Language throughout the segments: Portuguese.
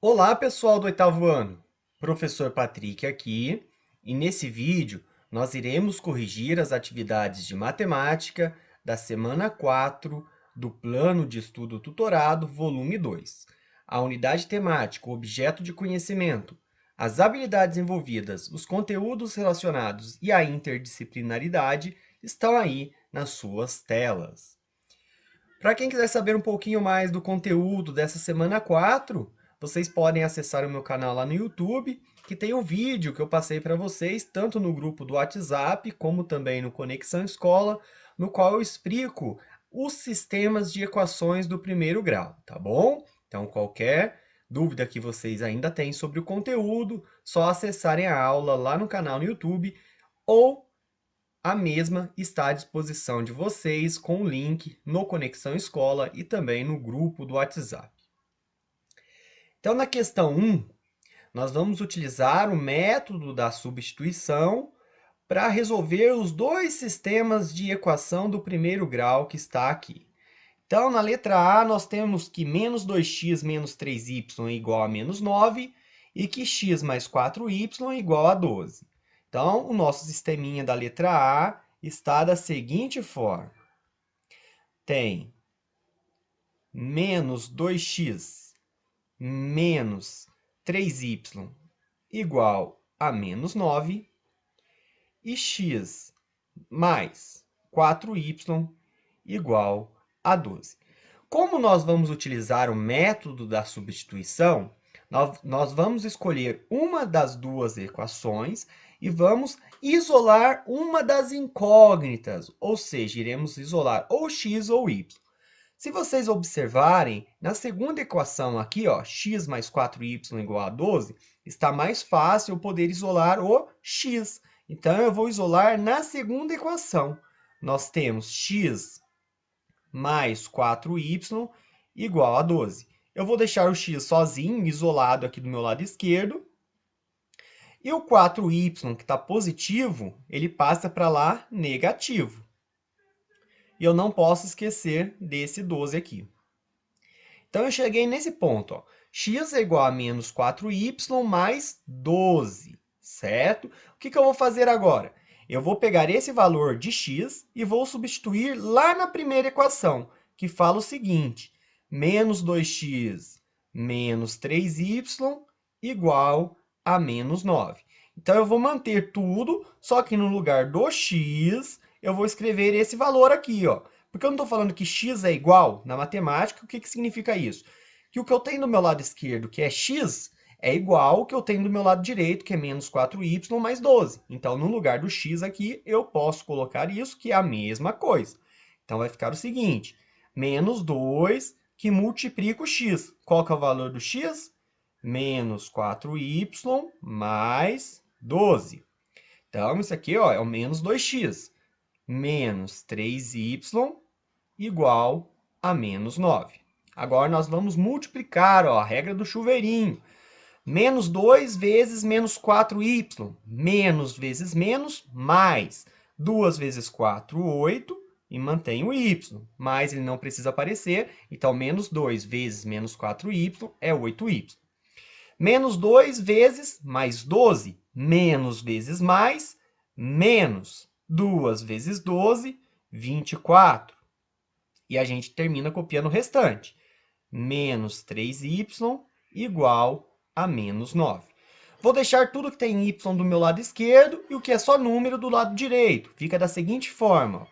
Olá, pessoal do oitavo ano. Professor Patrick aqui, e nesse vídeo nós iremos corrigir as atividades de matemática da semana 4 do Plano de Estudo Tutorado, volume 2. A unidade temática, o objeto de conhecimento, as habilidades envolvidas, os conteúdos relacionados e a interdisciplinaridade estão aí nas suas telas. Para quem quiser saber um pouquinho mais do conteúdo dessa semana 4, vocês podem acessar o meu canal lá no YouTube, que tem um vídeo que eu passei para vocês, tanto no grupo do WhatsApp, como também no Conexão Escola, no qual eu explico os sistemas de equações do primeiro grau, tá bom? Então, qualquer dúvida que vocês ainda têm sobre o conteúdo, só acessarem a aula lá no canal no YouTube, ou a mesma está à disposição de vocês com o link no Conexão Escola e também no grupo do WhatsApp. Então, na questão 1, nós vamos utilizar o método da substituição para resolver os dois sistemas de equação do primeiro grau que está aqui. Então, na letra A, nós temos que menos 2x menos 3y é igual a menos 9 e que x mais 4y é igual a 12. Então, o nosso sisteminha da letra A está da seguinte forma. Tem menos 2x menos 3y igual a menos 9 e x mais 4y igual a 12. Como nós vamos utilizar o método da substituição, nós vamos escolher uma das duas equações e vamos isolar uma das incógnitas, ou seja, iremos isolar ou x ou y. Se vocês observarem, na segunda equação aqui, ó, x mais 4y igual a 12, está mais fácil eu poder isolar o x. Então, eu vou isolar na segunda equação. Nós temos x mais 4y igual a 12. Eu vou deixar o x sozinho, isolado aqui do meu lado esquerdo. E o 4y, que está positivo, ele passa para lá negativo. E eu não posso esquecer desse 12 aqui. Então, eu cheguei nesse ponto. Ó. X é igual a menos 4y mais 12, certo? O que eu vou fazer agora? Eu vou pegar esse valor de x e vou substituir lá na primeira equação, que fala o seguinte, menos 2x menos 3y igual a menos 9. Então, eu vou manter tudo, só que no lugar do x, eu vou escrever esse valor aqui, ó. Porque eu não estou falando que x é igual na matemática, o que significa isso? Que o que eu tenho do meu lado esquerdo, que é x, é igual ao que eu tenho do meu lado direito, que é menos 4y mais 12. Então, no lugar do x aqui, eu posso colocar isso, que é a mesma coisa. Então, vai ficar o seguinte, menos 2 que multiplica o x. Qual que é o valor do x? Menos 4y mais 12. Então, isso aqui ó, é o menos 2x. Menos 3y igual a menos 9. Agora, nós vamos multiplicar ó, a regra do chuveirinho. Menos 2 vezes menos 4y. Menos vezes menos, mais. 2 vezes 4, 8. E mantém o y. Mas ele não precisa aparecer. Então, menos 2 vezes menos 4y é 8y. Menos 2 vezes mais 12. Menos vezes mais, menos 2 vezes 12, 24. E a gente termina copiando o restante. Menos 3y igual a menos 9. Vou deixar tudo que tem y do meu lado esquerdo e o que é só número do lado direito. Fica da seguinte forma.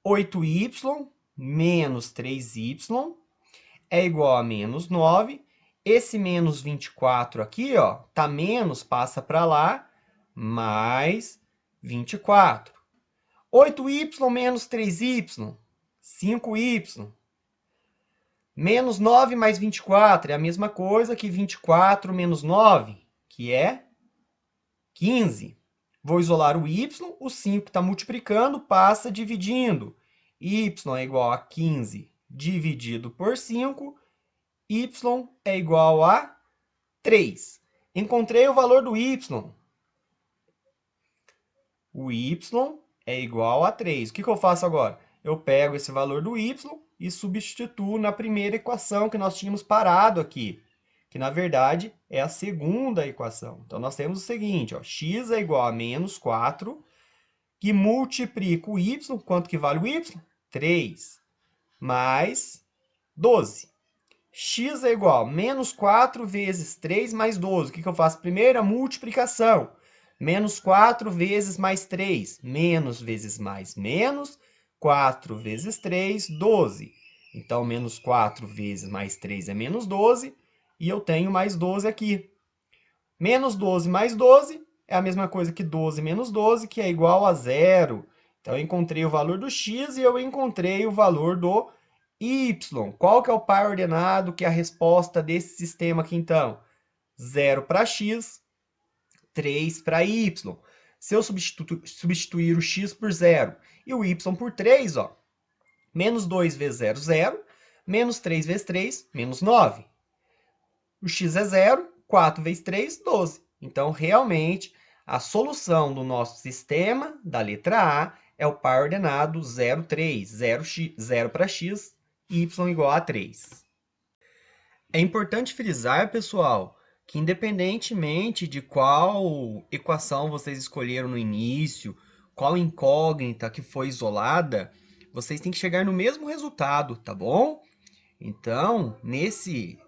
8y menos 3y é igual a menos 9. Esse menos 24 aqui, ó, tá menos, passa para lá, mais 24. 8y menos 3y, 5y. Menos 9 mais 24 é a mesma coisa que 24 menos 9, que é 15. Vou isolar o y, o 5 está multiplicando, passa dividindo. Y é igual a 15 dividido por 5, y é igual a 3. Encontrei o valor do y. O y é igual a 3. O que eu faço agora? Eu pego esse valor do y e substituo na primeira equação que nós tínhamos parado aqui, que na verdade é a segunda equação. Então, nós temos o seguinte, ó, x é igual a menos 4, que multiplica o y, quanto que vale o y? 3, mais 12. X é igual a menos 4 vezes 3 mais 12. O que eu faço primeiro? A multiplicação. Menos 4 vezes mais 3. Menos vezes mais menos. 4 vezes 3, 12. Então, menos 4 vezes mais 3 é menos 12. E eu tenho mais 12 aqui. Menos 12 mais 12 é a mesma coisa que 12 menos 12, que é igual a zero. Então, eu encontrei o valor do x e eu encontrei o valor do y. Qual que é o par ordenado, que é a resposta desse sistema aqui, então? 0 para x, 3 para y. Se eu substituir o x por 0 e o y por 3, ó, menos 2 vezes 0, 0. Menos 3 vezes 3, menos 9. O x é 0, 4 vezes 3, 12. Então, realmente, a solução do nosso sistema, da letra A, é o par ordenado 0, 3. 0 para x, y igual a 3. É importante frisar, pessoal, que independentemente de qual equação vocês escolheram no início, qual incógnita que foi isolada, vocês têm que chegar no mesmo resultado, tá bom? Então, nesse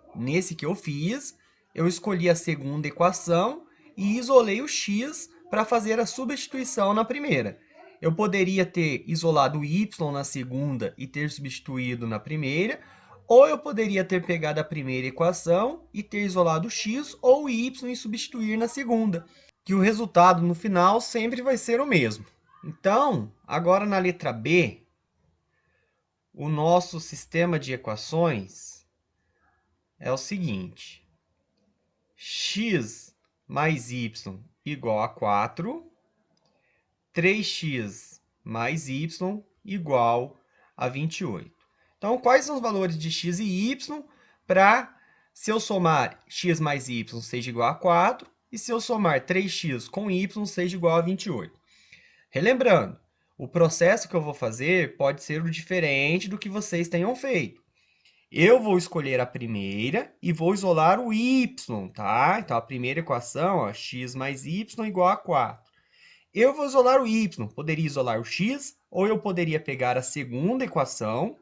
que eu fiz, eu escolhi a segunda equação e isolei o x para fazer a substituição na primeira. Eu poderia ter isolado o y na segunda e ter substituído na primeira, ou eu poderia ter pegado a primeira equação e ter isolado o x ou o y e substituir na segunda, que o resultado no final sempre vai ser o mesmo. Então, agora na letra B, o nosso sistema de equações é o seguinte: x mais y igual a 4, 3x mais y igual a 28. Então, quais são os valores de x e y para, se eu somar x mais y seja igual a 4, e se eu somar 3x com y seja igual a 28? Relembrando, o processo que eu vou fazer pode ser o diferente do que vocês tenham feito. Eu vou escolher a primeira e vou isolar o y, tá? Então, a primeira equação, ó, x mais y igual a 4. Eu vou isolar o y, poderia isolar o x, ou eu poderia pegar a segunda equação,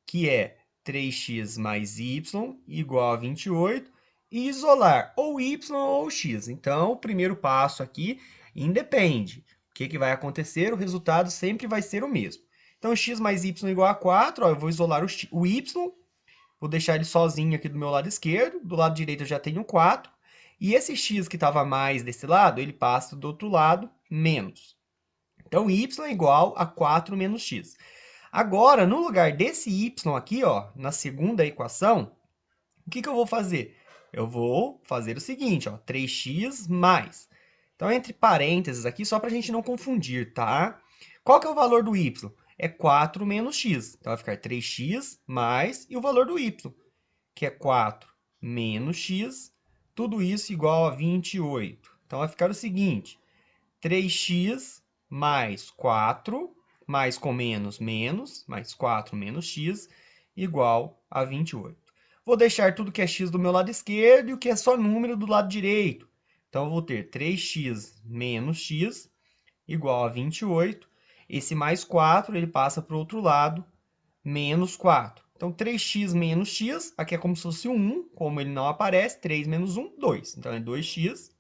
que é 3x mais y igual a 28, e isolar ou y ou x. Então, o primeiro passo aqui independe. O que vai acontecer? O resultado sempre vai ser o mesmo. Então, x mais y igual a 4, ó, eu vou isolar o y, vou deixar ele sozinho aqui do meu lado esquerdo. Do lado direito eu já tenho 4. E esse x que estava mais desse lado, ele passa do outro lado, menos. Então, y é igual a 4 menos x. Agora, no lugar desse y aqui, ó, na segunda equação, o que eu vou fazer? Eu vou fazer o seguinte, ó, 3x mais. Então, entre parênteses aqui, só para a gente não confundir, tá? Qual que é o valor do y? É 4 menos x. Então, vai ficar 3x mais e o valor do y, que é 4 menos x, tudo isso igual a 28. Então, vai ficar o seguinte, 3x mais 4, mais com menos, menos, mais 4 menos x, igual a 28. Vou deixar tudo que é x do meu lado esquerdo e o que é só número do lado direito. Então, eu vou ter 3x menos x igual a 28. Esse mais 4, ele passa para o outro lado, menos 4. Então, 3x menos x, aqui é como se fosse 1, como ele não aparece, 3 menos 1, 2. Então, é 2x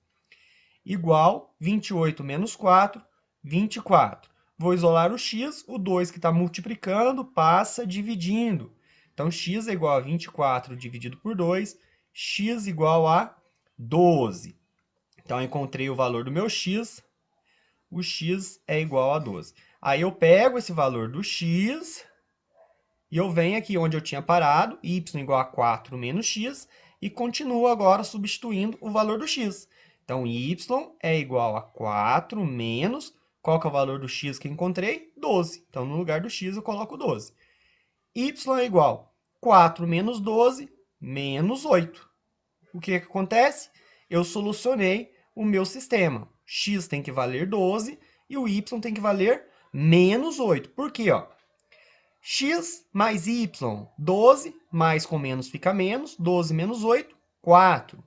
igual 28 menos 4, 24. Vou isolar o x, o 2 que está multiplicando passa dividindo. Então, x é igual a 24 dividido por 2, x igual a 12. Então, eu encontrei o valor do meu x, o x é igual a 12. Aí, eu pego esse valor do x e eu venho aqui onde eu tinha parado, y igual a 4 menos x, e continuo agora substituindo o valor do x. Então, y é igual a 4 menos, qual que é o valor do x que eu encontrei? 12. Então, no lugar do x, eu coloco 12. Y é igual a 4 menos 12, menos 8. O que acontece? Eu solucionei o meu sistema. X tem que valer 12 e o y tem que valer menos 8. Por quê? Ó? X mais y, 12, mais com menos fica menos, 12 menos 8, 4.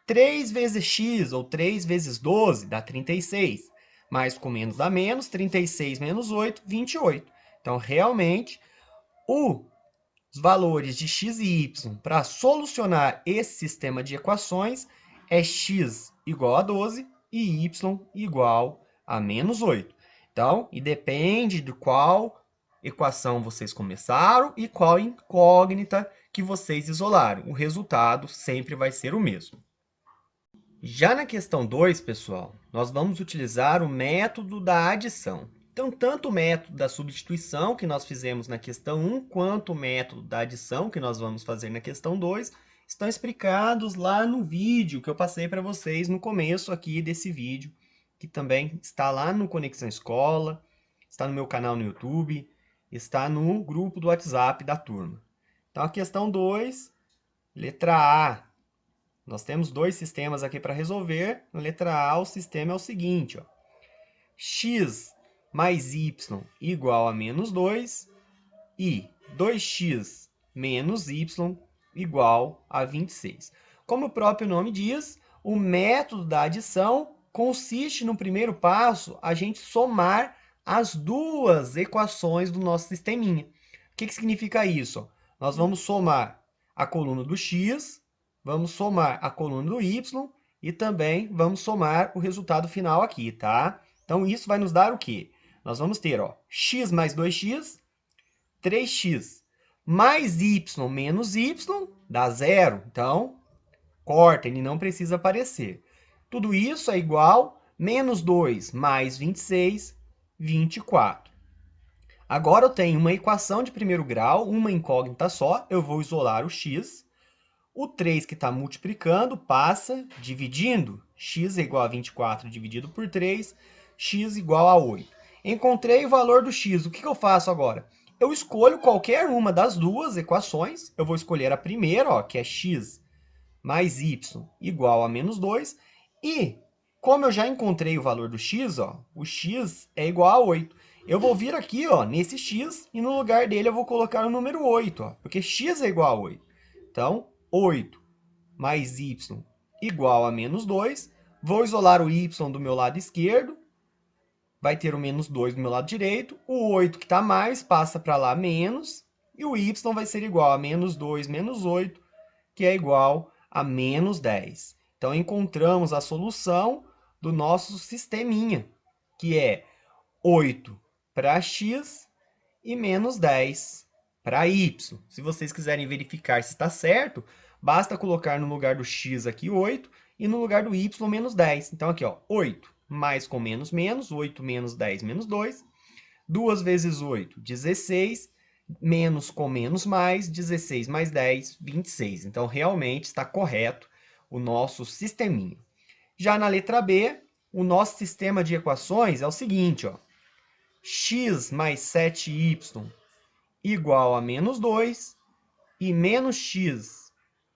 3 vezes x, ou 3 vezes 12, dá 36. Mais com menos dá menos, 36 menos 8, 28. Então, realmente, os valores de x e y para solucionar esse sistema de equações é x igual a 12 e y igual a menos 8. Então, e depende de qual equação vocês começaram e qual incógnita que vocês isolaram. O resultado sempre vai ser o mesmo. Já na questão 2, pessoal, nós vamos utilizar o método da adição. Então, tanto o método da substituição, que nós fizemos na questão 1, quanto o método da adição, que nós vamos fazer na questão 2, estão explicados lá no vídeo que eu passei para vocês no começo aqui desse vídeo, que também está lá no Conexão Escola, está no meu canal no YouTube, está no grupo do WhatsApp da turma. Então, a questão 2, letra A. Nós temos dois sistemas aqui para resolver. Na letra A, o sistema é o seguinte, ó. X mais y igual a menos 2 e 2x menos y igual a 26. Como o próprio nome diz, o método da adição consiste, no primeiro passo, a gente somar as duas equações do nosso sisteminha. O que significa isso? Nós vamos somar a coluna do x, vamos somar a coluna do y e também vamos somar o resultado final aqui, tá? Então, isso vai nos dar o quê? Nós vamos ter, ó, x mais 2x, 3x, mais y menos y, dá 0. Então, corta, ele não precisa aparecer. Tudo isso é igual a menos 2 mais 26, 24. Agora, eu tenho uma equação de primeiro grau, uma incógnita só, eu vou isolar o x. O 3 que está multiplicando passa dividindo. X é igual a 24 dividido por 3, x igual a 8. Encontrei o valor do x. O que eu faço agora? Eu escolho qualquer uma das duas equações. Eu vou escolher a primeira, ó, que é x mais y igual a menos 2. E, como eu já encontrei o valor do x, ó, o x é igual a 8. Eu vou vir aqui, ó, nesse x e no lugar dele eu vou colocar o número 8, ó, porque x é igual a 8. Então, 8 mais y igual a menos 2. Vou isolar o y do meu lado esquerdo. Vai ter o menos 2 do meu lado direito. O 8 que está mais passa para lá menos. E o y vai ser igual a menos 2 menos 8, que é igual a menos 10. Então, encontramos a solução do nosso sisteminha, que é 8 para x e menos 10 para y. Se vocês quiserem verificar se está certo, basta colocar no lugar do x aqui 8 e no lugar do y menos 10. Então, aqui, ó, 8 mais com menos, menos, 8 menos 10 menos 2. 2 vezes 8, 16, menos com menos mais, 16 mais 10, 26. Então, realmente está correto o nosso sisteminha. Já na letra B, o nosso sistema de equações é o seguinte, ó. X mais 7y igual a menos 2 e menos x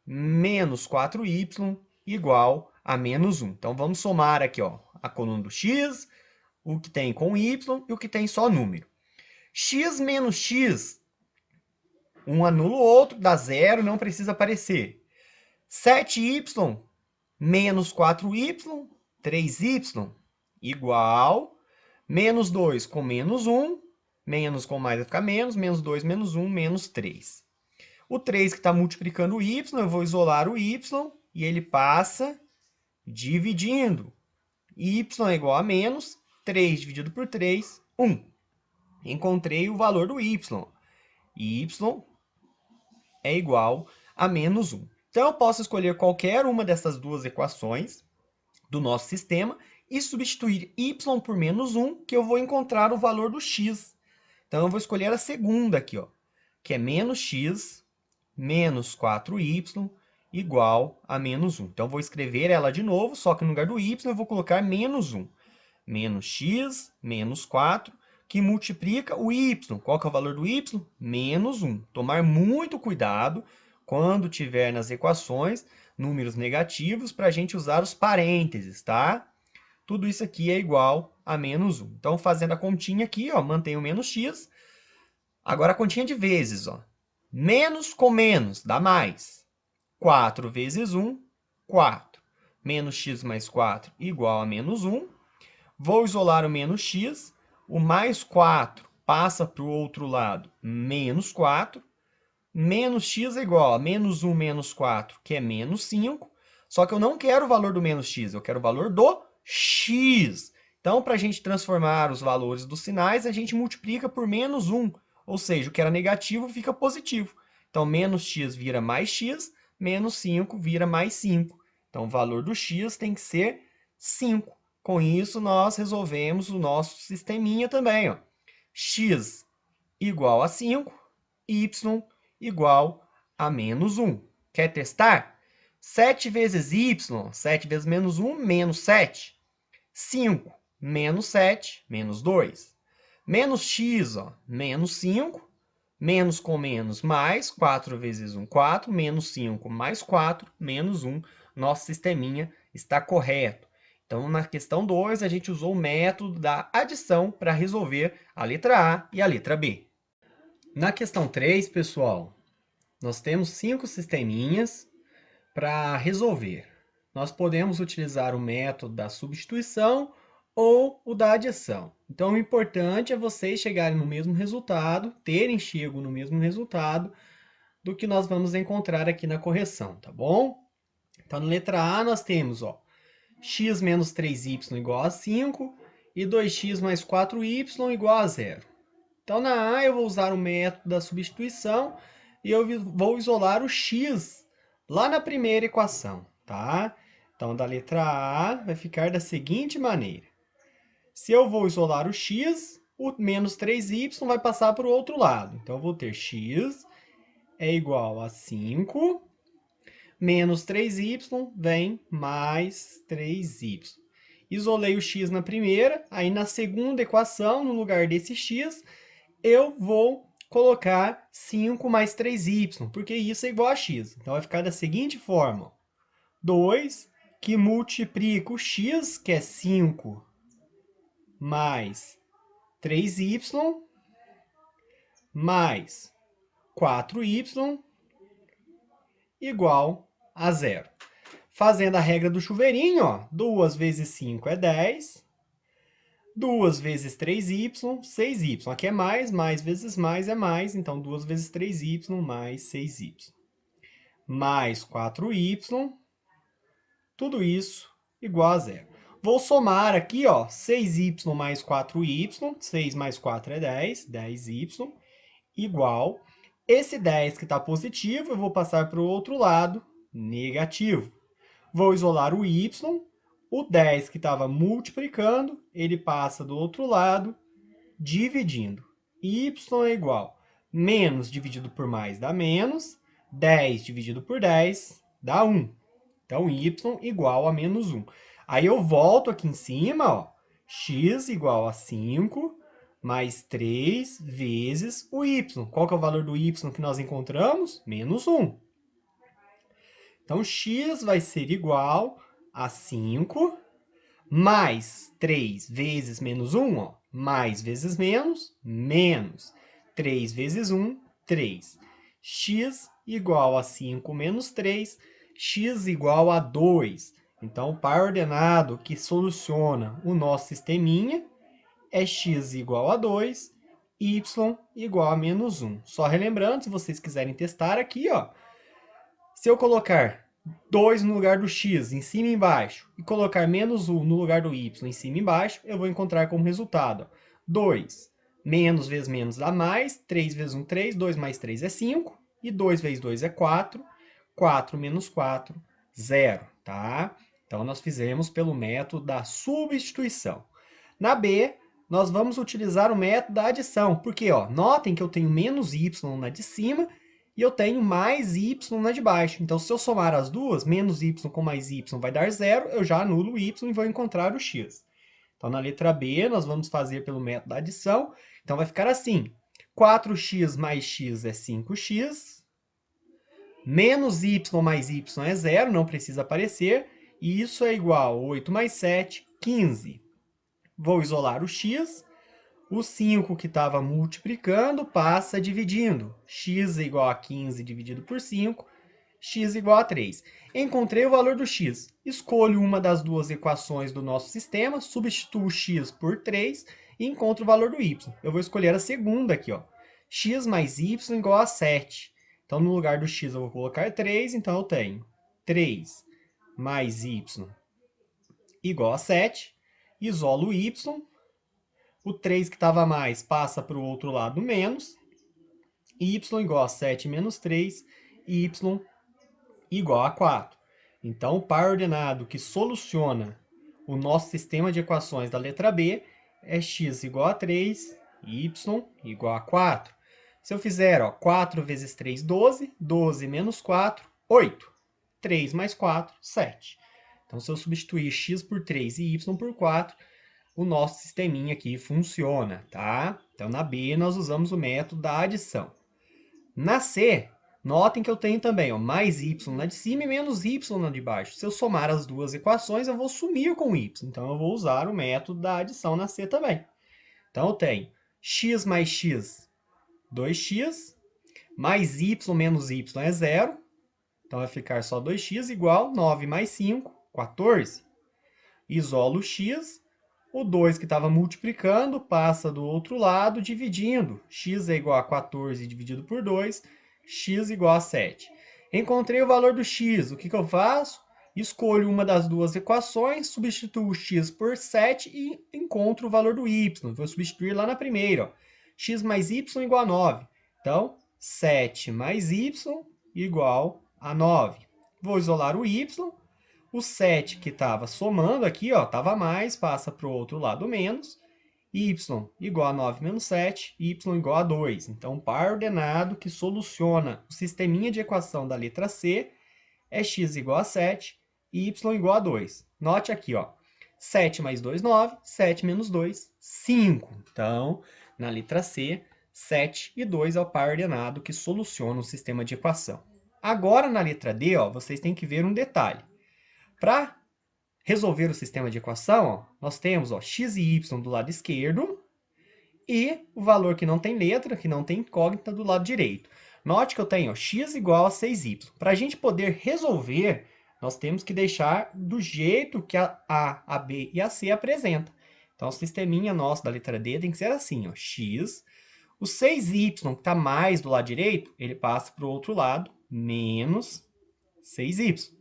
menos 4y igual a menos 1. Então, vamos somar aqui, ó, a coluna do x, o que tem com y e o que tem só número. X menos x, um anula o outro, dá 0, não precisa aparecer. 7y menos 4y, 3y, igual, menos 2 com menos 1, menos com mais vai ficar menos 2 menos 1, menos 3. O 3 que está multiplicando o y, eu vou isolar o y, e ele passa dividindo. Y é igual a menos 3 dividido por 3, 1. Encontrei o valor do y. Y é igual a menos 1. Então, eu posso escolher qualquer uma dessas duas equações do nosso sistema e substituir y por menos 1, que eu vou encontrar o valor do x. Então, eu vou escolher a segunda aqui, ó, que é menos x menos 4y igual a menos 1. Então, vou escrever ela de novo, só que no lugar do y eu vou colocar menos 1. Menos x menos 4, que multiplica o y. Qual que é o valor do y? Menos 1. Tomar muito cuidado quando tiver nas equações números negativos para a gente usar os parênteses, tá? Tudo isso aqui é igual a menos 1. Então, fazendo a continha aqui, ó, mantenho menos x. Agora, a continha de vezes, ó. Menos com menos dá mais. 4 vezes 1, 4. Menos x mais 4 igual a menos 1. Vou isolar o menos x. O mais 4 passa para o outro lado, menos 4. Menos x é igual a menos 1 menos 4, que é menos 5. Só que eu não quero o valor do menos x, eu quero o valor do x. Então, para a gente transformar os valores dos sinais, a gente multiplica por menos 1. Ou seja, o que era negativo fica positivo. Então, menos x vira mais x, menos 5 vira mais 5. Então, o valor do x tem que ser 5. Com isso, nós resolvemos o nosso sisteminha também. Ó. X igual a 5, y igual a menos 1. Quer testar? 7 vezes y, 7 vezes menos 1, menos 7. 5 menos 7, menos 2. Menos x, menos 5. Menos com menos, mais. 4 vezes 1, 4. Menos 5 mais 4, menos 1. Nosso sisteminha está correto. Então, na questão 2, a gente usou o método da adição para resolver a letra A e a letra B. Na questão 3, pessoal, nós temos 5 sisteminhas para resolver. Nós podemos utilizar o método da substituição ou o da adição. Então, o importante é vocês chegarem no mesmo resultado, terem chego no mesmo resultado do que nós vamos encontrar aqui na correção, tá bom? Então, na letra A, nós temos x menos 3y igual a 5 e 2x mais 4y igual a 0. Então, na A, eu vou usar o método da substituição e eu vou isolar o x lá na primeira equação, tá? Então, da letra A vai ficar da seguinte maneira. Se eu vou isolar o x, o menos 3y vai passar para o outro lado. Então, eu vou ter x é igual a 5, menos 3y vem mais 3y. Isolei o x na primeira, aí na segunda equação, no lugar desse x, eu vou colocar 5 mais 3y, porque isso é igual a x. Então, vai ficar da seguinte forma. 2, que multiplica o x, que é 5, mais 3y, mais 4y, igual a 0. Fazendo a regra do chuveirinho, 2 vezes 5 é 10. 2 vezes 3y, 6y. Aqui é mais vezes mais é mais. Então, 2 vezes 3y mais 6y. Mais 4y. Tudo isso igual a 0. Vou somar aqui, 6y mais 4y. 6 mais 4 é 10. 10y. Igual. Esse 10 que está positivo, eu vou passar para o outro lado, negativo. Vou isolar o y. O 10 que estava multiplicando, ele passa do outro lado, dividindo. Y é igual menos dividido por mais dá menos. 10 dividido por 10 dá 1. Então, y igual a menos 1. Aí eu volto aqui em cima, x igual a 5 mais 3 vezes o y. Qual que é o valor do y que nós encontramos? Menos 1. Então, x vai ser igual a 5 mais 3 vezes menos 1, mais vezes menos, menos. 3 vezes 1, 3. X igual a 5 menos 3, x igual a 2. Então, o par ordenado que soluciona o nosso sisteminha é x igual a 2, y igual a menos 1. Só relembrando, se vocês quiserem testar aqui, se eu colocar 2 no lugar do x, em cima e embaixo, e colocar menos 1 no lugar do y, em cima e embaixo, eu vou encontrar como resultado 2 menos vezes menos dá mais, 3 vezes 1, 3, 2 mais 3 é 5, e 2 vezes 2 é 4, 4 menos 4, 0, tá? Então, nós fizemos pelo método da substituição. Na B, nós vamos utilizar o método da adição, porque, notem que eu tenho menos y na de cima, e eu tenho mais y na de baixo. Então, se eu somar as duas, menos y com mais y vai dar 0, eu já anulo o y e vou encontrar o x. Então, na letra B, nós vamos fazer pelo método da adição. Então, vai ficar assim. 4x mais x é 5x. Menos y mais y é 0, não precisa aparecer. E isso é igual a 8 mais 7, 15. Vou isolar o x. O 5 que estava multiplicando passa dividindo. X é igual a 15 dividido por 5. x igual a 3. Encontrei o valor do x. Escolho uma das duas equações do nosso sistema, substituo x por 3 e encontro o valor do y. Eu vou escolher a segunda aqui, ó. X mais y igual a 7. Então, no lugar do x eu vou colocar 3, então eu tenho 3 mais y igual a 7. Isolo o y. O 3 que estava mais passa para o outro lado menos. Y igual a 7 menos 3. Y igual a 4. Então, o par ordenado que soluciona o nosso sistema de equações da letra B é x igual a 3, y igual a 4. Se eu fizer 4 vezes 3, 12. 12 menos 4, 8. 3 mais 4, 7. Então, se eu substituir x por 3 e y por 4, o nosso sisteminha aqui funciona, tá? Então, na B, nós usamos o método da adição. Na C, notem que eu tenho também mais y na de cima e menos y na de baixo. Se eu somar as duas equações, eu vou sumir com y. Então, eu vou usar o método da adição na C também. Então, eu tenho x mais x, 2x, mais y menos y é 0. Então, vai ficar só 2x igual 9 mais 5, 14. Isolo x. O 2 que estava multiplicando passa do outro lado, dividindo. X é igual a 14 dividido por 2, x igual a 7. Encontrei o valor do x. O que eu faço? Escolho uma das duas equações, substituo x por 7 e encontro o valor do y. Vou substituir lá na primeira. Ó. X mais y igual a 9. Então, 7 mais y igual a 9. Vou isolar o y. O 7 que estava somando aqui, estava mais, passa para o outro lado menos. Y igual a 9 menos 7, y igual a 2. Então, par ordenado que soluciona o sisteminha de equação da letra C é x igual a 7 e y igual a 2. Note aqui, 7 mais 2, 9. 7 menos 2, 5. Então, na letra C, 7 e 2 é o par ordenado que soluciona o sistema de equação. Agora, na letra D, vocês têm que ver um detalhe. Para resolver o sistema de equação, nós temos x e y do lado esquerdo e o valor que não tem letra, que não tem incógnita, do lado direito. Note que eu tenho x igual a 6y. Para a gente poder resolver, nós temos que deixar do jeito que a A, a B e a C apresentam. Então, o sisteminha nosso da letra D tem que ser assim, x. O 6y, que está mais do lado direito, ele passa para o outro lado, menos 6y.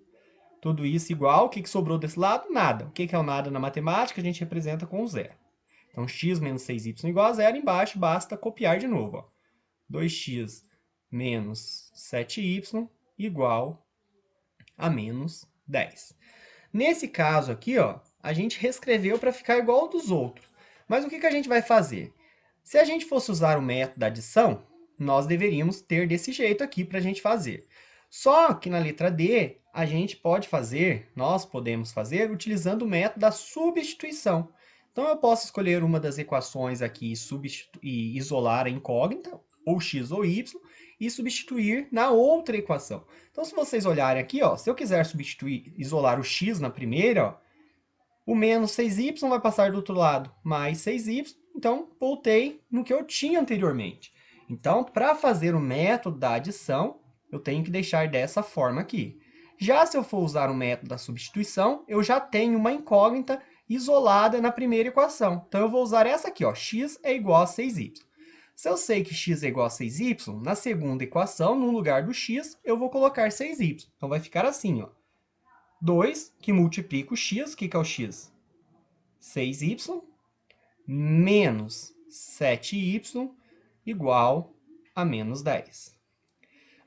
Tudo isso igual, o que sobrou desse lado? Nada. O que é o nada na matemática? A gente representa com zero. Então, x menos 6y igual a zero. Embaixo, basta copiar de novo. 2x menos 7y igual a menos 10. Nesse caso aqui, a gente reescreveu para ficar igual ao dos outros. Mas o que a gente vai fazer? Se a gente fosse usar o método da adição, nós deveríamos ter desse jeito aqui para a gente fazer. Só que na letra D, a gente pode fazer, nós podemos fazer, utilizando o método da substituição. Então, eu posso escolher uma das equações aqui e isolar a incógnita, ou x ou y, e substituir na outra equação. Então, se vocês olharem aqui, se eu quiser substituir, isolar o x na primeira, o menos 6y vai passar do outro lado, mais 6y, então voltei no que eu tinha anteriormente. Então, para fazer o método da adição, eu tenho que deixar dessa forma aqui. Já se eu for usar o método da substituição, eu já tenho uma incógnita isolada na primeira equação. Então, eu vou usar essa aqui, x é igual a 6y. Se eu sei que x é igual a 6y, na segunda equação, no lugar do x, eu vou colocar 6y. Então, vai ficar assim, 2 que multiplica o x, o que é o x? 6y, menos 7y, igual a menos 10.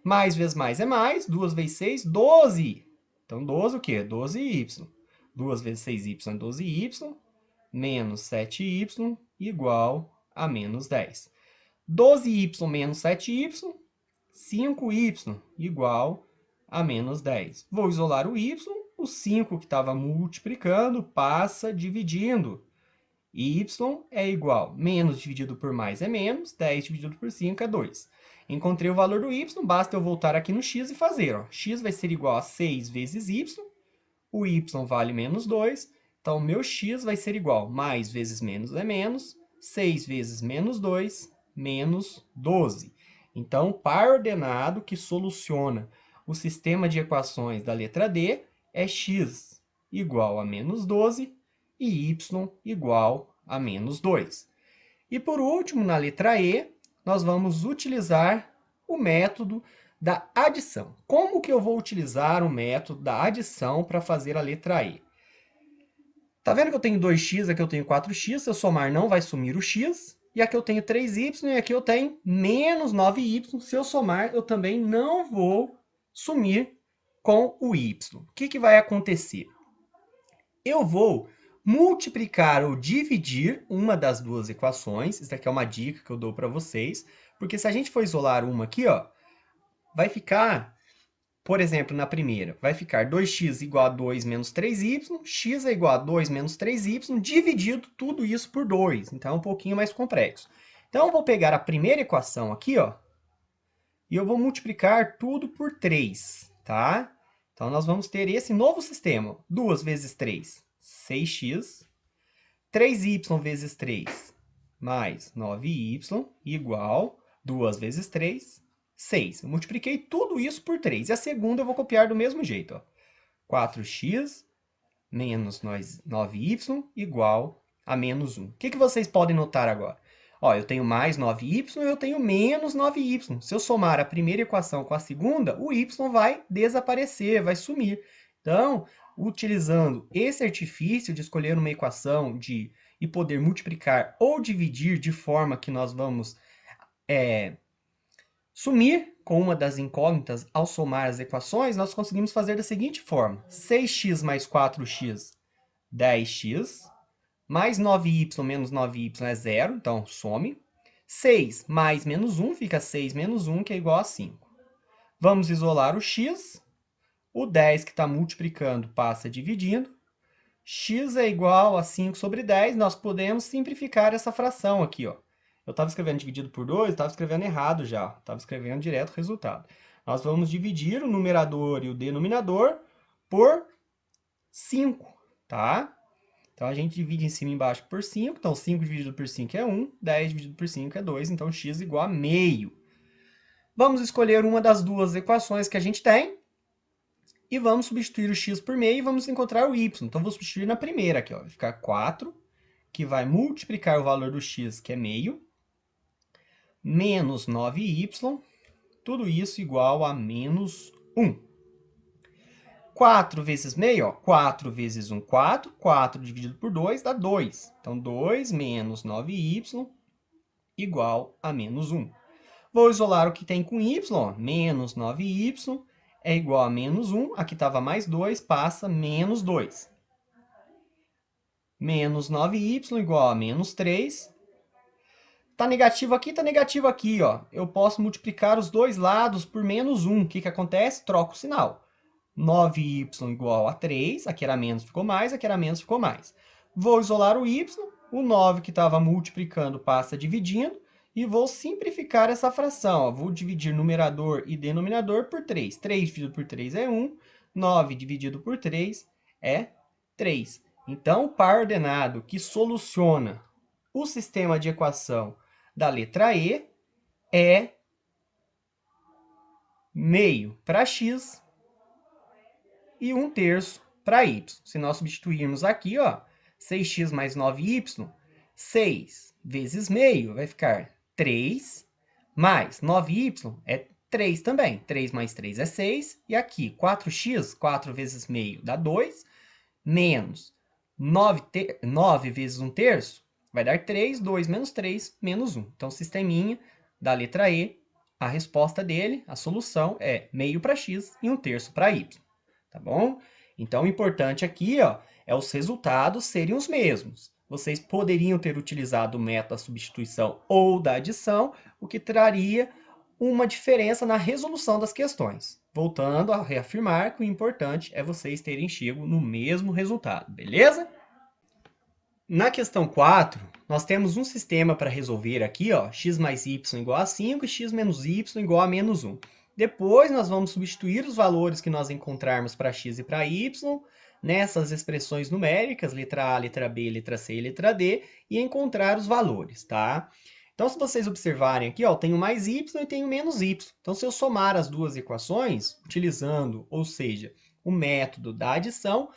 Mais vezes mais é mais. 2 vezes 6, 12. Então, 12 o quê? 12y. 2 vezes 6y é 12y. Menos 7y igual a menos 10. 12y menos 7y, 5y igual a menos 10. Vou isolar o y. O 5 que estava multiplicando passa dividindo. Y é igual, menos dividido por mais é menos, 10 dividido por 5 é 2. Encontrei o valor do y, basta eu voltar aqui no x e fazer. X vai ser igual a 6 vezes y, o y vale menos 2, então o meu x vai ser igual, mais vezes menos é menos, 6 vezes menos 2, menos 12. Então, o par ordenado que soluciona o sistema de equações da letra D é x igual a menos 12 e y igual a menos 2. E por último, na letra E, nós vamos utilizar o método da adição. Como que eu vou utilizar o método da adição para fazer a letra E? Tá vendo que eu tenho 2x, aqui eu tenho 4x, se eu somar não vai sumir o x, e aqui eu tenho 3y, e aqui eu tenho menos 9y, se eu somar eu também não vou sumir com o y. O que vai acontecer? Eu vou multiplicar ou dividir uma das duas equações, isso aqui é uma dica que eu dou para vocês, porque se a gente for isolar uma aqui, ó, vai ficar... Por exemplo, na primeira, vai ficar 2x igual a 2 menos 3y, x é igual a 2 menos 3y, dividido tudo isso por 2. Então, é um pouquinho mais complexo. Então, eu vou pegar a primeira equação aqui, ó, e eu vou multiplicar tudo por 3, tá? Então, nós vamos ter esse novo sistema. 2 vezes 3, 6x. 3y vezes 3, mais 9y, igual 2 vezes 3, 6. Eu multipliquei tudo isso por 3. E a segunda eu vou copiar do mesmo jeito. Ó. 4x menos 9y igual a menos 1. O que vocês podem notar agora? Ó, eu tenho mais 9y e eu tenho menos 9y. Se eu somar a primeira equação com a segunda, o y vai desaparecer, vai sumir. Então, utilizando esse artifício de escolher uma equação e poder multiplicar ou dividir de forma que nós vamos sumir com uma das incógnitas ao somar as equações, nós conseguimos fazer da seguinte forma. 6x mais 4x, 10x, mais 9y menos 9y é 0, então some. 6 mais menos 1 fica 6 menos 1, que é igual a 5. Vamos isolar o x. O 10 que está multiplicando passa dividindo. X é igual a 5 sobre 10. Nós podemos simplificar essa fração aqui, ó. Eu estava escrevendo dividido por 2, estava escrevendo errado já. Estava escrevendo direto o resultado. Nós vamos dividir o numerador e o denominador por 5, tá? Então, a gente divide em cima e embaixo por 5. Então, 5 dividido por 5 é 1. 10 dividido por 5 é 2. Então, x igual a meio. Vamos escolher uma das duas equações que a gente tem. E vamos substituir o x por meio e vamos encontrar o y. Então, vou substituir na primeira aqui, ó. Vai ficar 4, que vai multiplicar o valor do x, que é meio, menos 9y, tudo isso igual a menos 1. 4 vezes meio, ó, 4 vezes 1, 4. 4 dividido por 2 dá 2. Então, 2 menos 9y igual a menos 1. Vou isolar o que tem com y, ó, menos 9y é igual a menos 1. Aqui estava mais 2, passa menos 2. Menos 9y igual a menos 3. Está negativo aqui, ó. Eu posso multiplicar os dois lados por menos 1. O que acontece? Troca o sinal. 9y igual a 3. Aqui era menos, ficou mais. Aqui era menos, ficou mais. Vou isolar o y. O 9 que estava multiplicando passa dividindo. E vou simplificar essa fração. Ó. Vou dividir numerador e denominador por 3. 3 dividido por 3 é 1. 9 dividido por 3 é 3. Então, o par ordenado que soluciona o sistema de equação da letra E é meio para x e 1/3 para y. Se nós substituirmos aqui, ó, 6x mais 9y, 6 vezes meio vai ficar 3, mais 9y é 3 também. 3 mais 3 é 6. E aqui, 4x, 4 vezes meio dá 2, menos 9 vezes 1/3 vai dar 3, 2 menos 3, menos 1. Então, sisteminha da letra E, a resposta dele, a solução é meio para x e 1/3 para y. Tá bom? Então, o importante aqui, ó, é os resultados serem os mesmos. Vocês poderiam ter utilizado o método da substituição ou da adição, o que traria uma diferença na resolução das questões. Voltando a reafirmar que o importante é vocês terem chego no mesmo resultado, beleza? Na questão 4, nós temos um sistema para resolver aqui, ó, x mais y igual a 5 e x menos y igual a menos 1. Depois, nós vamos substituir os valores que nós encontrarmos para x e para y nessas expressões numéricas, letra A, letra B, letra C e letra D, e encontrar os valores, tá? Então, se vocês observarem aqui, ó, eu tenho mais y e tenho menos y. Então, se eu somar as duas equações, utilizando, ou seja, o método da adição,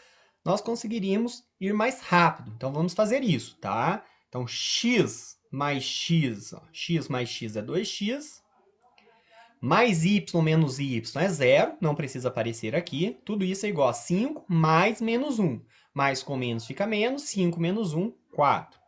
nós conseguiríamos ir mais rápido. Então, vamos fazer isso, tá? Então, x mais x, ó, x mais x é 2x, mais y menos y é 0, não precisa aparecer aqui. Tudo isso é igual a 5 mais menos 1. Mais com menos fica menos, 5 menos 1, 4.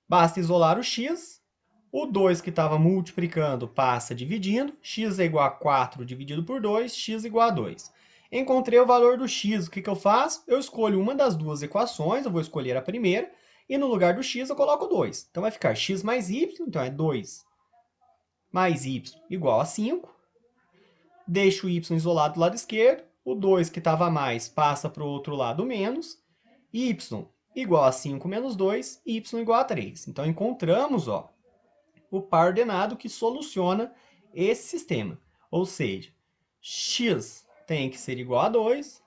Basta isolar o x. O 2 que estava multiplicando passa dividindo. X é igual a 4 dividido por 2, x é igual a 2. Encontrei o valor do x. O que eu faço? Eu escolho uma das duas equações, eu vou escolher a primeira, e no lugar do x eu coloco 2. Então vai ficar x mais y, então é 2 mais y igual a 5. Deixo o y isolado do lado esquerdo. O 2 que estava a mais passa para o outro lado menos. Y igual a 5 menos 2, y igual a 3. Então, encontramos, ó, o par ordenado que soluciona esse sistema. Ou seja, x tem que ser igual a 2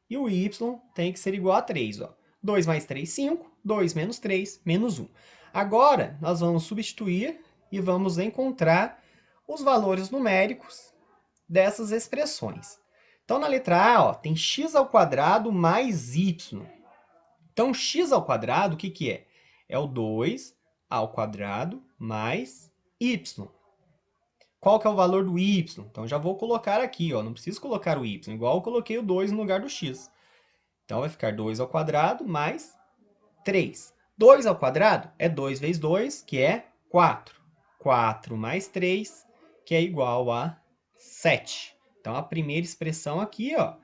e o y tem que ser igual a 3. Ó. 2 mais 3, 5. 2 menos 3, menos 1. Agora, nós vamos substituir e vamos encontrar os valores numéricos dessas expressões. Então, na letra A, ó, tem x ao quadrado mais y. Então, x ao quadrado, o que que é? É o 2 ao quadrado mais y. Qual que é o valor do y? Então, já vou colocar aqui, ó, não preciso colocar o y, igual eu coloquei o 2 no lugar do x. Então, vai ficar 2 ao quadrado mais 3. 2 ao quadrado é 2 vezes 2, que é 4. 4 mais 3, que é igual a 7. Então, a primeira expressão aqui, ó,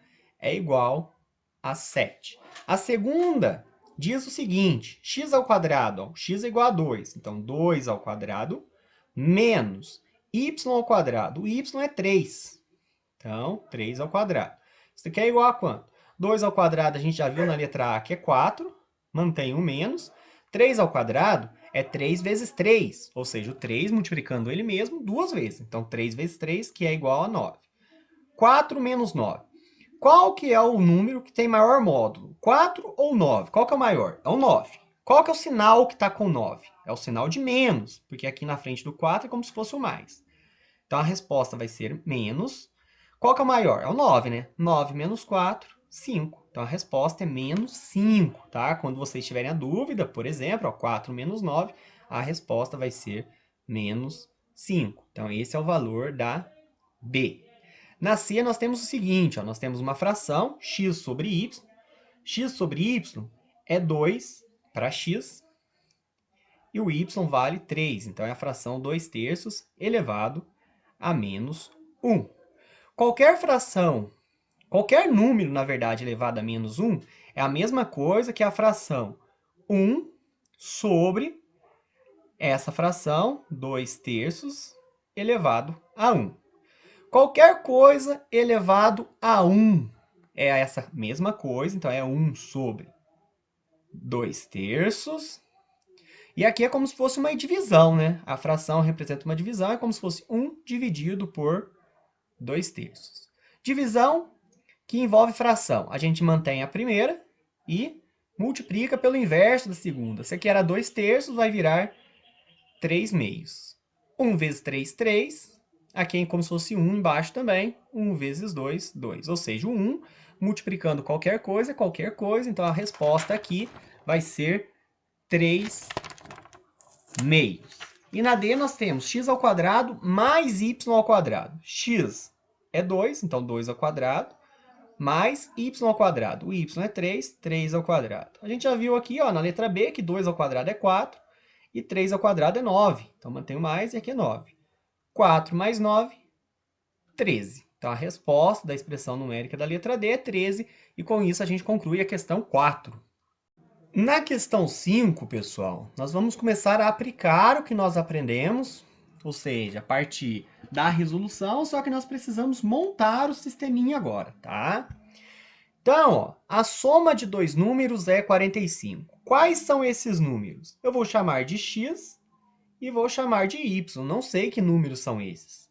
é igual a 7. A segunda diz o seguinte, x ao quadrado, ó, x é igual a 2. Então, 2 ao quadrado menos y ao quadrado. O y é 3. Então, 3 ao quadrado. Isso aqui é igual a quanto? 2 ao quadrado a gente já viu na letra A que é 4. Mantém o menos. 3 ao quadrado é 3 vezes 3. Ou seja, o 3 multiplicando ele mesmo duas vezes. Então, 3 vezes 3, que é igual a 9. 4 menos 9. Qual que é o número que tem maior módulo? 4 ou 9? Qual que é o maior? É o 9. Qual que é o sinal que está com 9? É o sinal de menos, porque aqui na frente do 4 é como se fosse o mais. Então, a resposta vai ser menos. Qual que é o maior? É o 9, né? 9 menos 4, 5. Então, a resposta é menos 5, tá? Quando vocês tiverem a dúvida, por exemplo, ó, 4 menos 9, a resposta vai ser menos 5. Então, esse é o valor da B. Na C, nós temos o seguinte, ó, nós temos uma fração, x sobre y. X sobre y é 2 para x, e o y vale 3. Então, é a fração 2/3 elevado a menos 1. Qualquer fração, qualquer número, na verdade, elevado a menos 1, é a mesma coisa que a fração 1 sobre essa fração, 2/3 elevado a 1. Qualquer coisa elevado a 1 é essa mesma coisa, então é 1 sobre 2/3. E aqui é como se fosse uma divisão, né? A fração representa uma divisão, é como se fosse 1 dividido por 2/3. Divisão que envolve fração. A gente mantém a primeira e multiplica pelo inverso da segunda. Se aqui era 2/3, vai virar 3/2. 1 vezes 3, 3. Aqui é como se fosse 1 embaixo também. 1 vezes 2, 2. Ou seja, o 1 multiplicando qualquer coisa. Então, a resposta aqui vai ser 3/2. E na D nós temos x ao quadrado mais y ao quadrado. X é 2, então 2 ao quadrado, mais y ao quadrado. O y é 3, 3 ao quadrado. A gente já viu aqui, ó, na letra B que 2 ao quadrado é 4 e 3 ao quadrado é 9. Então, mantém o mais e aqui é 9. 4 mais 9, 13. Então, a resposta da expressão numérica da letra D é 13, e com isso a gente conclui a questão 4. Na questão 5, pessoal, nós vamos começar a aplicar o que nós aprendemos, ou seja, a partir da resolução, só que nós precisamos montar o sisteminha agora, tá? Então, ó, a soma de dois números é 45. Quais são esses números? Eu vou chamar de x e vou chamar de y. Não sei que números são esses.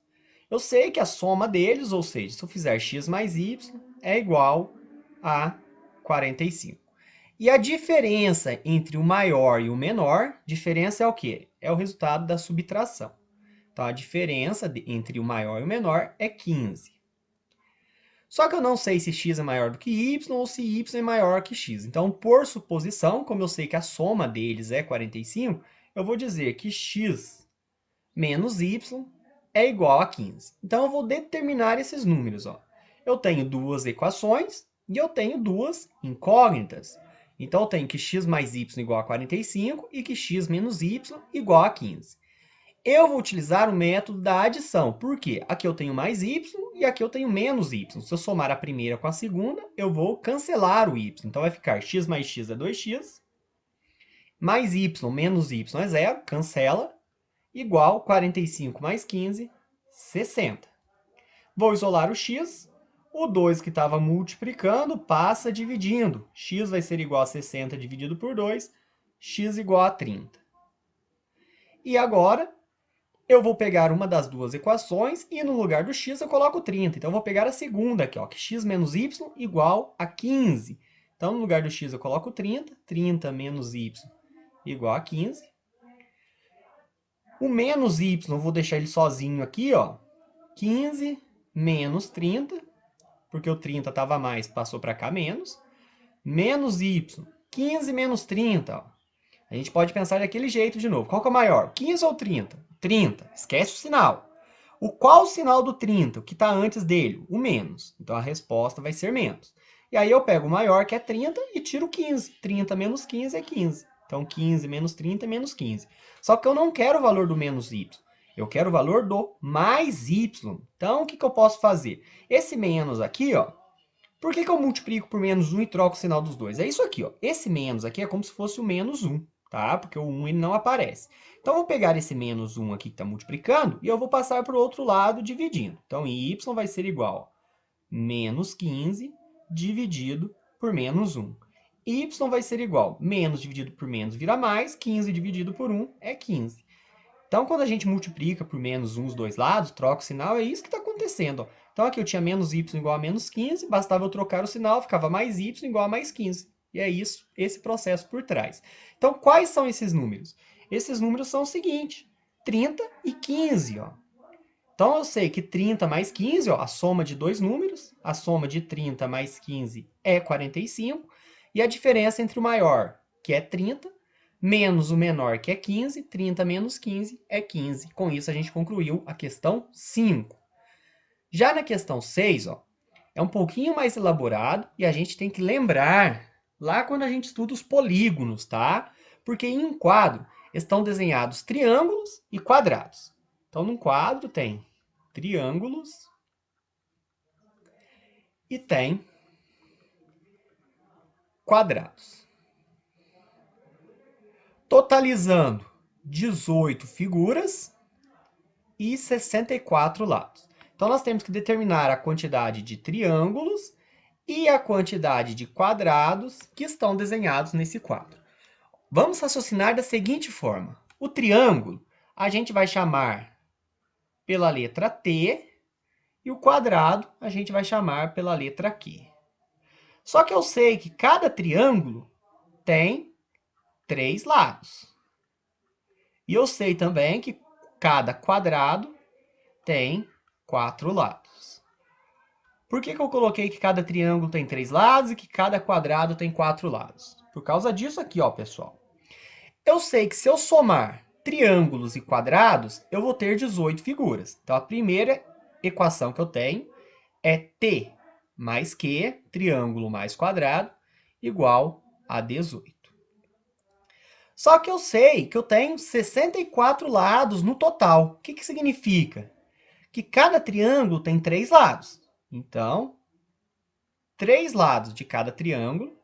Eu sei que a soma deles, ou seja, se eu fizer x mais y, é igual a 45. E a diferença entre o maior e o menor, diferença é o quê? é o resultado da subtração. Então, a diferença entre o maior e o menor é 15. Só que eu não sei se x é maior do que y ou se y é maior que x. Então, por suposição, como eu sei que a soma deles é 45, eu vou dizer que x menos y é igual a 15. Então, eu vou determinar esses números. Ó. Eu tenho duas equações e eu tenho duas incógnitas. Então, eu tenho que x mais y igual a 45 e que x menos y igual a 15. Eu vou utilizar o método da adição. Por quê? Aqui eu tenho mais y e aqui eu tenho menos y. Se eu somar a primeira com a segunda, eu vou cancelar o y. Então, vai ficar x mais x é 2x, mais y menos y é 0, cancela, igual 45 mais 15, 60. Vou isolar o x. O 2 que estava multiplicando passa dividindo. X vai ser igual a 60 dividido por 2, x igual a 30. E agora, eu vou pegar uma das duas equações e no lugar do x eu coloco 30. Então, eu vou pegar a segunda aqui, ó, que x menos y igual a 15. Então, no lugar do x eu coloco 30. 30 menos y igual a 15. O menos y, eu vou deixar ele sozinho aqui, ó. 15 menos 30, porque o 30 estava a mais, passou para cá menos. Menos y. 15 menos 30, ó. A gente pode pensar daquele jeito de novo. Qual que é o maior? 15 ou 30? 30. Esquece o sinal. Qual o sinal do 30? O que está antes dele? O menos. Então, a resposta vai ser menos. E aí, eu pego o maior, que é 30, e tiro 15. 30 menos 15 é 15. Então, 15 menos 30 é menos 15. Só que eu não quero o valor do menos y. Eu quero o valor do mais y. Então, o que eu posso fazer? Esse menos aqui, ó. Por que eu multiplico por menos 1 e troco o sinal dos dois? É isso aqui, ó. Esse menos aqui é como se fosse o menos 1. Tá? Porque o 1 ele não aparece. Então, eu vou pegar esse menos 1 aqui que está multiplicando e eu vou passar para o outro lado dividindo. Então, y vai ser igual a menos 15 dividido por menos 1. Y vai ser igual a menos dividido por menos vira mais, 15 dividido por 1 é 15. Então, quando a gente multiplica por menos 1 os dois lados, troca o sinal, é isso que está acontecendo. Ó. Então, aqui eu tinha menos y igual a menos 15, bastava eu trocar o sinal, ficava mais y igual a mais 15. E é isso, esse processo por trás. Então, quais são esses números? Esses números são o seguinte, 30 e 15. Ó. Então, eu sei que 30 mais 15, ó, a soma de dois números, a soma de 30 mais 15 é 45, e a diferença entre o maior, que é 30, menos o menor, que é 15, 30 menos 15 é 15. Com isso, a gente concluiu a questão 5. Já na questão 6, ó, é um pouquinho mais elaborado e a gente tem que lembrar lá quando a gente estuda os polígonos, tá? Porque em um quadro estão desenhados triângulos e quadrados. Então, num quadro tem triângulos e tem quadrados. Totalizando 18 figuras e 64 lados. Então, nós temos que determinar a quantidade de triângulos e a quantidade de quadrados que estão desenhados nesse quadro. Vamos raciocinar da seguinte forma. O triângulo a gente vai chamar pela letra T e o quadrado a gente vai chamar pela letra Q. Só que eu sei que cada triângulo tem 3 lados. E eu sei também que cada quadrado tem 4 lados. Por que eu coloquei que cada triângulo tem 3 lados e que cada quadrado tem 4 lados? Por causa disso aqui, ó, pessoal. Eu sei que se eu somar triângulos e quadrados, eu vou ter 18 figuras. Então, a primeira equação que eu tenho é T mais Q, triângulo mais quadrado, igual a 18. Só que eu sei que eu tenho 64 lados no total. O que significa? Que cada triângulo tem 3 lados. Então, 3 lados de cada triângulo,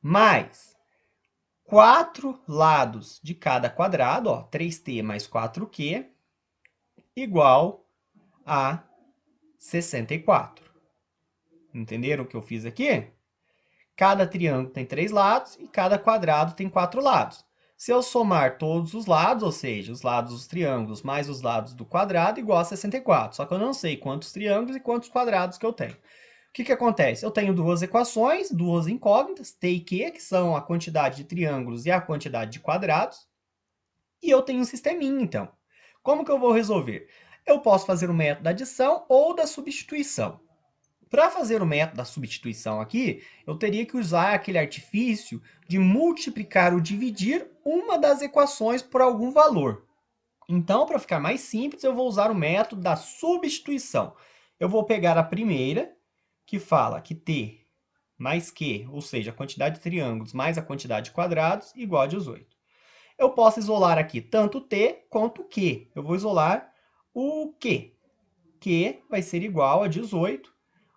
mais 4 lados de cada quadrado, ó, 3t mais 4q, igual a 64. Entenderam o que eu fiz aqui? Cada triângulo tem 3 lados e cada quadrado tem 4 lados. Se eu somar todos os lados, ou seja, os lados dos triângulos mais os lados do quadrado, igual a 64. Só que eu não sei quantos triângulos e quantos quadrados que eu tenho. O que acontece? Eu tenho duas equações, duas incógnitas, T e Q, que são a quantidade de triângulos e a quantidade de quadrados. e eu tenho um sisteminha, então. Como que eu vou resolver? Eu posso fazer o método da adição ou da substituição. Para fazer o método da substituição aqui, eu teria que usar aquele artifício de multiplicar ou dividir uma das equações por algum valor. Então, para ficar mais simples, eu vou usar o método da substituição. Eu vou pegar a primeira, que fala que t mais q, ou seja, a quantidade de triângulos mais a quantidade de quadrados, igual a 18. Eu posso isolar aqui tanto t quanto q. Eu vou isolar o q. q vai ser igual a 18.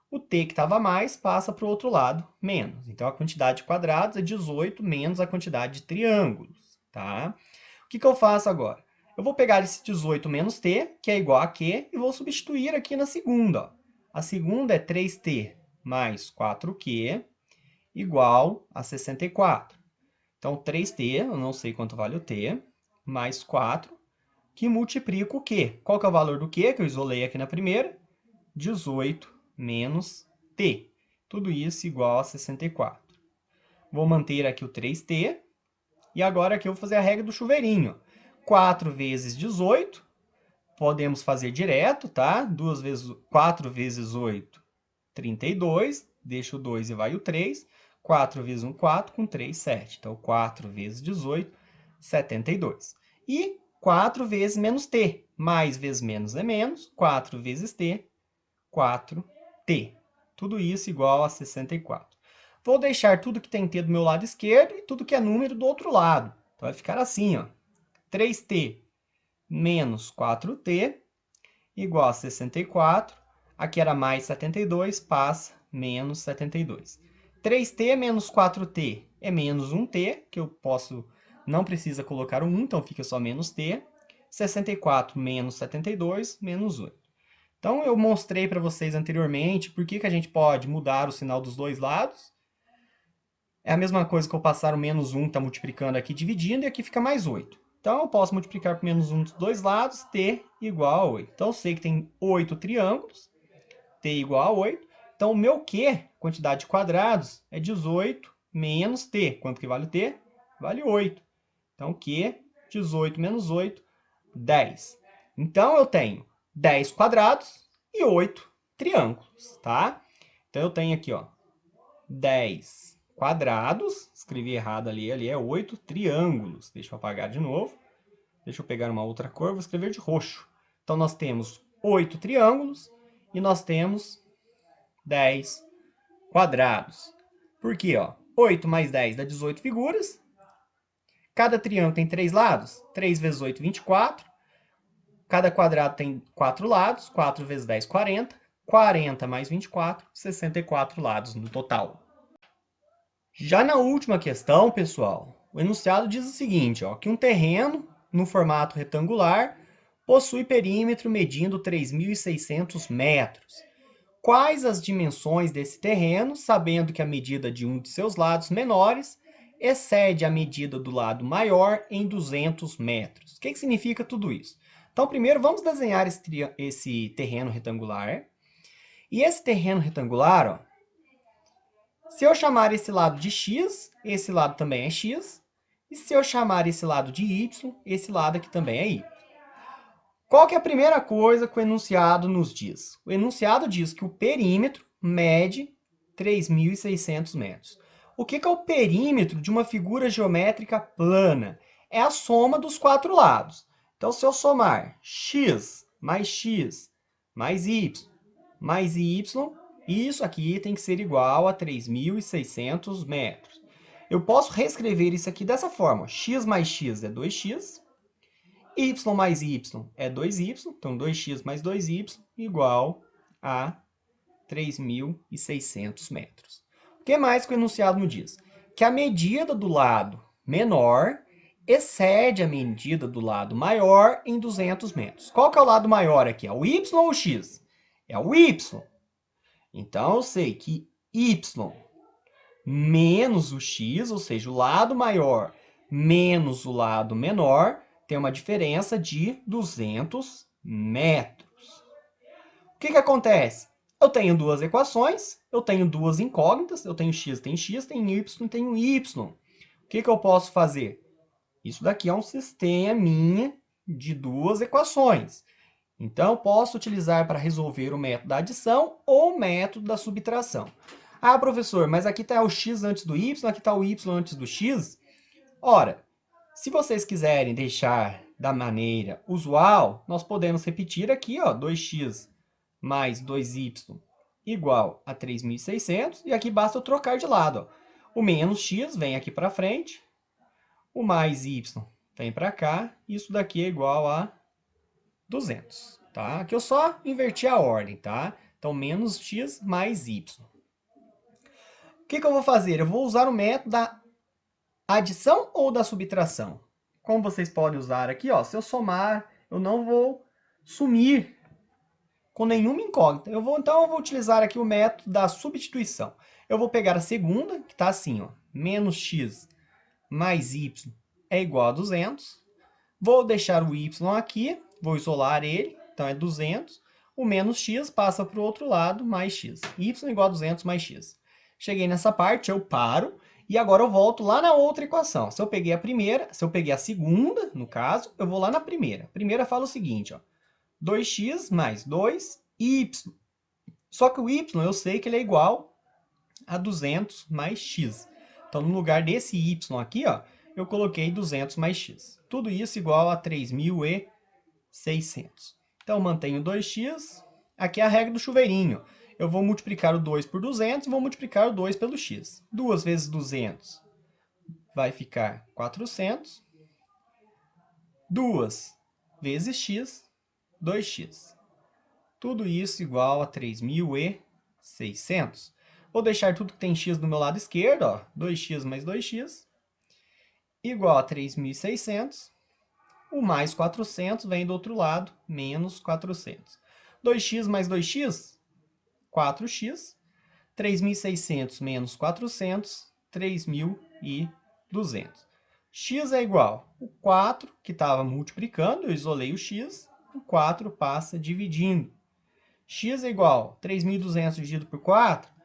O t que estava mais passa para o outro lado, menos. Então, a quantidade de quadrados é 18 menos a quantidade de triângulos. Tá? O que eu faço agora? Eu vou pegar esse 18 menos t, que é igual a q, e vou substituir aqui na segunda. Ó. A segunda é 3t mais 4q igual a 64. Então, 3t, eu não sei quanto vale o t, mais 4, que multiplica o q. Qual que é o valor do q, que eu isolei aqui na primeira? 18 menos t. Tudo isso igual a 64. Vou manter aqui o 3t. E agora aqui eu vou fazer a regra do chuveirinho. 4 vezes 18. Podemos fazer direto, tá? 4 vezes 8, 32. Deixa o 2 e vai o 3. 4 vezes 1, 4. Com 3, 7. Então, 4 vezes 18, 72. E 4 vezes menos t. Mais vezes menos é menos. 4 vezes t, 4t. Tudo isso igual a 64. Vou deixar tudo que tem t do meu lado esquerdo e tudo que é número do outro lado. Então, vai ficar assim, ó. 3t menos 4t igual a 64. Aqui era mais 72, passa menos 72. 3t menos 4t é menos 1t, que eu posso, não precisa colocar o 1, então fica só menos t. 64 menos 72, menos 8. Então, eu mostrei para vocês anteriormente por que a gente pode mudar o sinal dos dois lados. É a mesma coisa que eu passar o menos 1, está multiplicando aqui, dividindo, e aqui fica mais 8. Então, eu posso multiplicar por menos 1 dos dois lados, t igual a 8. Então, eu sei que tem 8 triângulos, t igual a 8. Então, o meu q, quantidade de quadrados, é 18 menos t. Quanto que vale o t? Vale 8. Então, q, 18 menos 8, 10. Então, eu tenho 10 quadrados e 8 triângulos, tá? Então, eu tenho aqui, ó, 10 quadrados, escrevi errado ali é 8 triângulos. Deixa eu apagar de novo. Deixa eu pegar uma outra cor, vou escrever de roxo. Então, nós temos 8 triângulos e nós temos 10 quadrados. Por quê? Ó? 8 mais 10 dá 18 figuras. Cada triângulo tem 3 lados. 3 vezes 8, 24. Cada quadrado tem 4 lados. 4 vezes 10, 40. 40 mais 24, 64 lados no total. Já na última questão, pessoal, o enunciado diz o seguinte, ó, que um terreno no formato retangular possui perímetro medindo 3.600 metros. Quais as dimensões desse terreno, sabendo que a medida de um de seus lados menores excede a medida do lado maior em 200 metros? O que significa tudo isso? Então, primeiro, vamos desenhar esse terreno retangular. E esse terreno retangular, ó, se eu chamar esse lado de x, esse lado também é x. E se eu chamar esse lado de y, esse lado aqui também é y. Qual que é a primeira coisa que o enunciado nos diz? O enunciado diz que o perímetro mede 3.600 metros. O que é o perímetro de uma figura geométrica plana? É a soma dos quatro lados. Então, se eu somar x mais y, isso aqui tem que ser igual a 3.600 metros. Eu posso reescrever isso aqui dessa forma. X mais x é 2x. Y mais y é 2y, então 2x mais 2y igual a 3.600 metros. O que mais que o enunciado nos diz? Que a medida do lado menor excede a medida do lado maior em 200 metros. Qual que é o lado maior aqui? É o y ou o x? É o y. Então, eu sei que y menos o x, ou seja, o lado maior menos o lado menor, tem uma diferença de 200 metros. O que acontece? Eu tenho duas equações, eu tenho duas incógnitas, eu tenho x, tenho y, tenho y. O que eu posso fazer? Isso daqui é um sisteminha de duas equações. Então, posso utilizar para resolver o método da adição ou o método da subtração. Ah, professor, mas aqui está o x antes do y, aqui está o y antes do x. Ora, se vocês quiserem deixar da maneira usual, nós podemos repetir aqui, ó, 2x mais 2y igual a 3.600, e aqui basta eu trocar de lado. Ó. O menos x vem aqui para frente, o mais y vem para cá, isso daqui é igual a 200, tá? Aqui eu só inverti a ordem, tá? Então, menos x mais y. O que eu vou fazer? Eu vou usar o método da adição ou da subtração? Como vocês podem usar aqui, ó, se eu somar, eu não vou sumir com nenhuma incógnita. Então, eu vou utilizar aqui o método da substituição. Eu vou pegar a segunda, que está assim, ó, menos x mais y é igual a 200. Vou deixar o y aqui, vou isolar ele, então é 200. O menos x passa para o outro lado, mais x. Y igual a 200 mais x. Cheguei nessa parte, eu paro, e agora eu volto lá na outra equação. Se eu peguei a primeira, se eu peguei a segunda, no caso, eu vou lá na primeira. A primeira fala o seguinte, ó, 2x mais 2y. Só que o y eu sei que ele é igual a 200 mais x. Então, no lugar desse y aqui, ó, eu coloquei 200 mais x. Tudo isso igual a 3.600. Então, eu mantenho 2x. Aqui é a regra do chuveirinho. Eu vou multiplicar o 2 por 200 e vou multiplicar o 2 pelo x. 2 vezes 200 vai ficar 400. 2 vezes x, 2x. Tudo isso igual a 3.600. Vou deixar tudo que tem x do meu lado esquerdo, ó, 2x mais 2x, igual a 3.600. O mais 400 vem do outro lado, menos 400. 2x mais 2x, 4x. 3.600 menos 400, 3.200. X é igual o 4, que estava multiplicando, eu isolei o x, o 4 passa dividindo. X é igual a 3.200 dividido por 4.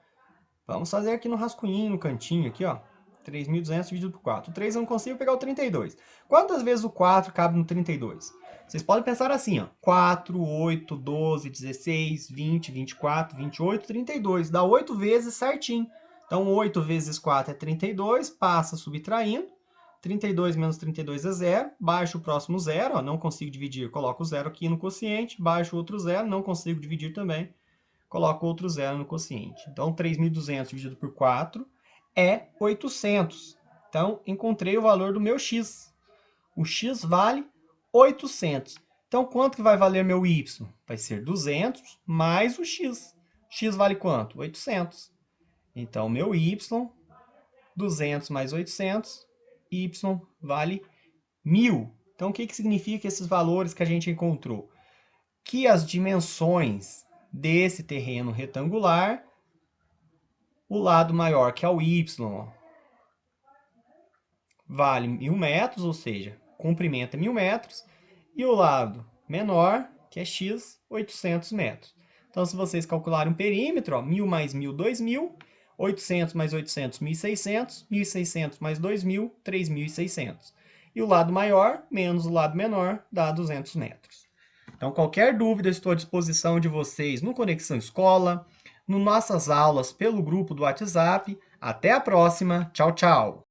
Vamos fazer aqui no rascunhinho, no cantinho, aqui, ó. 3.200 dividido por 4. O 3 eu não consigo pegar o 32. Quantas vezes o 4 cabe no 32? Vocês podem pensar assim, ó. 4, 8, 12, 16, 20, 24, 28, 32. Dá 8 vezes certinho. Então, 8 vezes 4 é 32, passa subtraindo. 32 menos 32 é 0. Baixo o próximo 0, ó, não consigo dividir. Coloco o 0 aqui no quociente. Baixo outro 0, não consigo dividir também. Coloco outro 0 no quociente. Então, 3.200 dividido por 4 é 800. Então, encontrei o valor do meu x. O x vale 800. Então, quanto que vai valer meu y? Vai ser 200 mais o x. X vale quanto? 800. Então, meu y, 200 mais 800, y vale 1.000. Então, o que significa esses valores que a gente encontrou? Que as dimensões desse terreno retangular, o lado maior, que é o y, vale 1.000 metros, ou seja, comprimento é 1.000 metros, e o lado menor, que é x, 800 metros. Então, se vocês calcularem um perímetro, ó, 1.000 mais 1.000, 2.000, 800 mais 800, 1.600, 1.600 mais 2.000, 3.600. E o lado maior menos o lado menor dá 200 metros. Então, qualquer dúvida, estou à disposição de vocês no Conexão Escola, nas nossas aulas pelo grupo do WhatsApp. Até a próxima. Tchau, tchau!